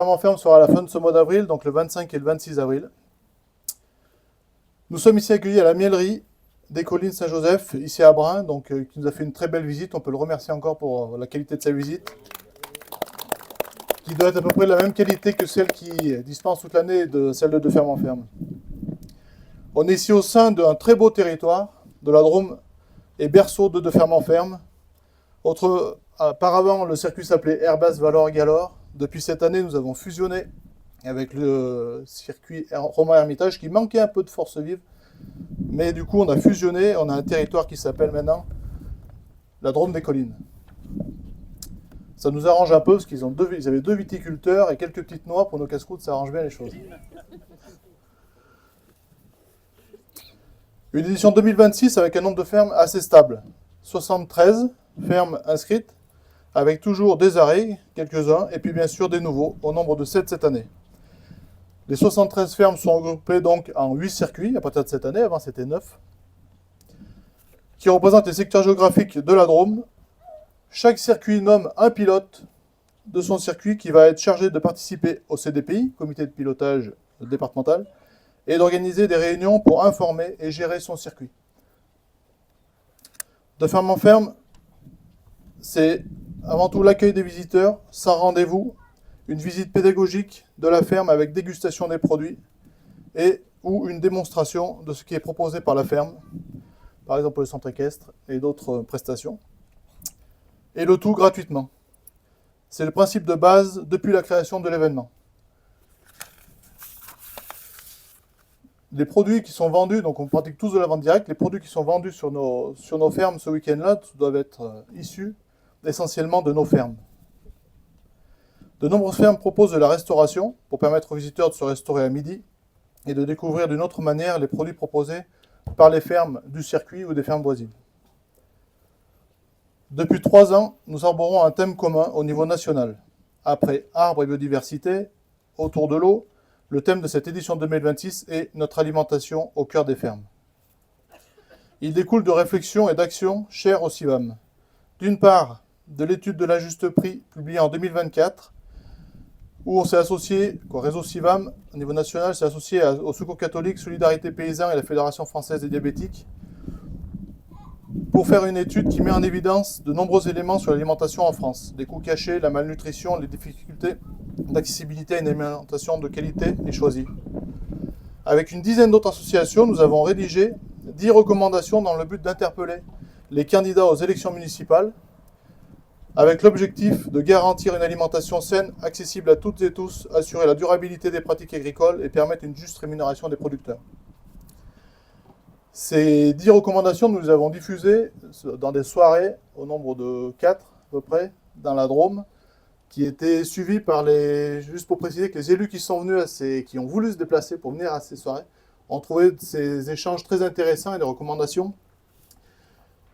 ferme en ferme sera à la fin de ce mois d'avril, donc le 25 et le 26 avril. Nous sommes ici accueillis à la Mielerie des Collines Saint-Joseph, ici à Brin, qui nous a fait une très belle visite. On peut le remercier encore pour la qualité de sa visite, qui doit être à peu près de la même qualité que celle qui dispense toute l'année de celle de ferme en ferme. On est ici au sein d'un très beau territoire de la Drôme et berceau de ferme en ferme. Auparavant, le circuit s'appelait Airbus Valor Galore. Depuis cette année, nous avons fusionné avec le circuit Romain Hermitage qui manquait un peu de force vive. Mais du coup, on a fusionné. On a un territoire qui s'appelle maintenant la Drôme des Collines. Ça nous arrange un peu parce qu'ils avaient 2 viticulteurs et quelques petites noix pour nos casse-croûtes. Ça arrange bien les choses. Une édition 2026 avec un nombre de fermes assez stable. 73 fermes inscrites, avec toujours des arrêts, quelques-uns, et puis bien sûr des nouveaux, au nombre de 7 cette année. Les 73 fermes sont regroupées donc en 8 circuits, à partir de cette année, avant c'était 9, qui représentent les secteurs géographiques de la Drôme. Chaque circuit nomme un pilote de son circuit qui va être chargé de participer au CDPI, comité de pilotage départemental, et d'organiser des réunions pour informer et gérer son circuit. De ferme en ferme, c'est avant tout l'accueil des visiteurs, sans rendez-vous, une visite pédagogique de la ferme avec dégustation des produits ou une démonstration de ce qui est proposé par la ferme, par exemple le centre équestre et d'autres prestations, et le tout gratuitement. C'est le principe de base depuis la création de l'événement. Les produits qui sont vendus, donc on pratique tous de la vente directe, les produits qui sont vendus sur nos fermes ce week-end-là doivent être issus essentiellement de nos fermes. De nombreuses fermes proposent de la restauration pour permettre aux visiteurs de se restaurer à midi et de découvrir d'une autre manière les produits proposés par les fermes du circuit ou des fermes voisines. Depuis 3 ans, nous arborons un thème commun au niveau national. Après arbres et biodiversité, autour de l'eau, le thème de cette édition 2026 est notre alimentation au cœur des fermes. Il découle de réflexions et d'actions chères au CIVAM. D'une part, de l'étude de l'injuste prix publiée en 2024, où on s'est associé, au réseau CIVAM, au niveau national, s'est associé au Secours catholique, Solidarité Paysan et la Fédération française des diabétiques, pour faire une étude qui met en évidence de nombreux éléments sur l'alimentation en France. Les coûts cachés, la malnutrition, les difficultés d'accessibilité à une alimentation de qualité et choisie. Avec une dizaine d'autres associations, nous avons rédigé 10 recommandations dans le but d'interpeller les candidats aux élections municipales, avec l'objectif de garantir une alimentation saine, accessible à toutes et tous, assurer la durabilité des pratiques agricoles et permettre une juste rémunération des producteurs. Ces 10 recommandations, nous les avons diffusées dans des soirées, au nombre de 4 à peu près, dans la Drôme, qui étaient suivies par juste pour préciser que les élus qui sont venus qui ont voulu se déplacer pour venir à ces soirées, ont trouvé ces échanges très intéressants et des recommandations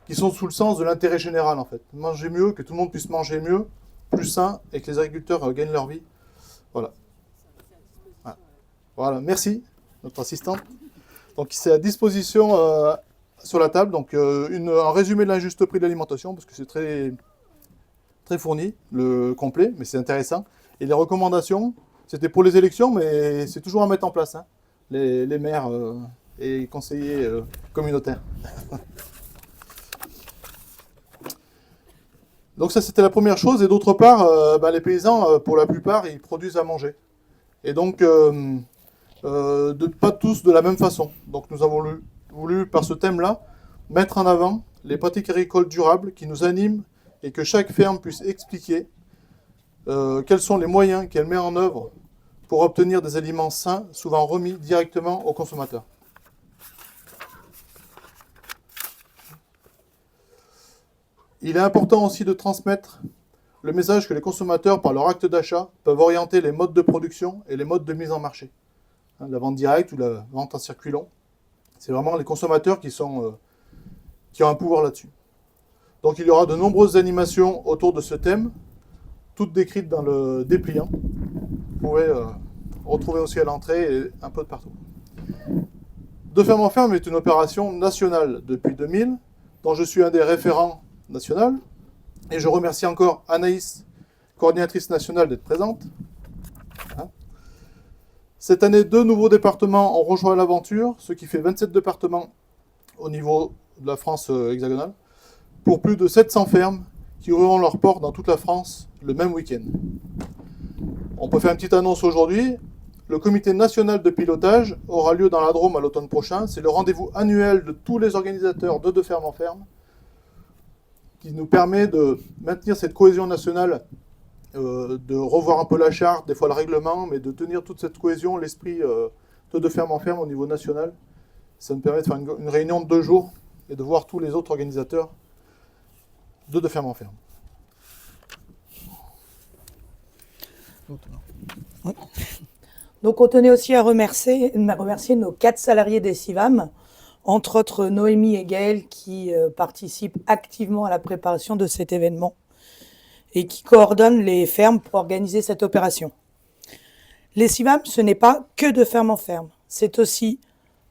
qui sont sous le sens de l'intérêt général en fait. Manger mieux, que tout le monde puisse manger mieux, plus sain, et que les agriculteurs gagnent leur vie. Voilà. Voilà, merci, notre assistante. Donc c'est à disposition sur la table, donc un résumé de l'injuste prix de l'alimentation, parce que c'est très, très fourni, le complet, mais c'est intéressant. Et les recommandations, c'était pour les élections, mais c'est toujours à mettre en place, hein, les maires et conseillers communautaires. Donc ça, c'était la première chose. Et d'autre part, les paysans, pour la plupart, ils produisent à manger. Et donc, pas tous de la même façon. Donc nous avons voulu, par ce thème-là, mettre en avant les pratiques agricoles durables qui nous animent et que chaque ferme puisse expliquer quels sont les moyens qu'elle met en œuvre pour obtenir des aliments sains, souvent remis directement aux consommateurs. Il est important aussi de transmettre le message que les consommateurs, par leur acte d'achat, peuvent orienter les modes de production et les modes de mise en marché. La vente directe ou la vente en circuit long. C'est vraiment les consommateurs qui ont un pouvoir là-dessus. Donc il y aura de nombreuses animations autour de ce thème, toutes décrites dans le dépliant. Vous pouvez retrouver aussi à l'entrée et un peu de partout. De ferme en ferme est une opération nationale depuis 2000, dont je suis un des référents nationaux. Et je remercie encore Anaïs, coordinatrice nationale, d'être présente. Cette année, 2 nouveaux départements ont rejoint l'aventure, ce qui fait 27 départements au niveau de la France hexagonale, pour plus de 700 fermes qui ouvriront leurs portes dans toute la France le même week-end. On peut faire une petite annonce aujourd'hui. Le comité national de pilotage aura lieu dans la Drôme à l'automne prochain. C'est le rendez-vous annuel de tous les organisateurs de ferme en ferme qui nous permet de maintenir cette cohésion nationale, de revoir un peu la charte, des fois le règlement, mais de tenir toute cette cohésion, l'esprit de ferme en ferme au niveau national. Ça nous permet de faire une réunion de 2 jours et de voir tous les autres organisateurs de ferme en ferme. Donc on tenait aussi à remercier nos 4 salariés des CIVAM, entre autres Noémie et Gaëlle, qui participent activement à la préparation de cet événement et qui coordonnent les fermes pour organiser cette opération. Les CIVAM, ce n'est pas que de ferme en ferme, c'est aussi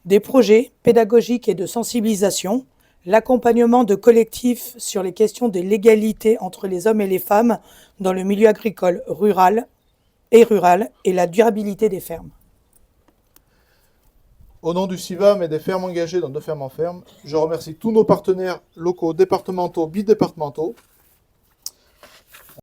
des projets pédagogiques et de sensibilisation, l'accompagnement de collectifs sur les questions de l'égalité entre les hommes et les femmes dans le milieu agricole rural et la durabilité des fermes. Au nom du CIVAM et des fermes engagées dans de ferme en ferme, je remercie tous nos partenaires locaux, départementaux, bidépartementaux,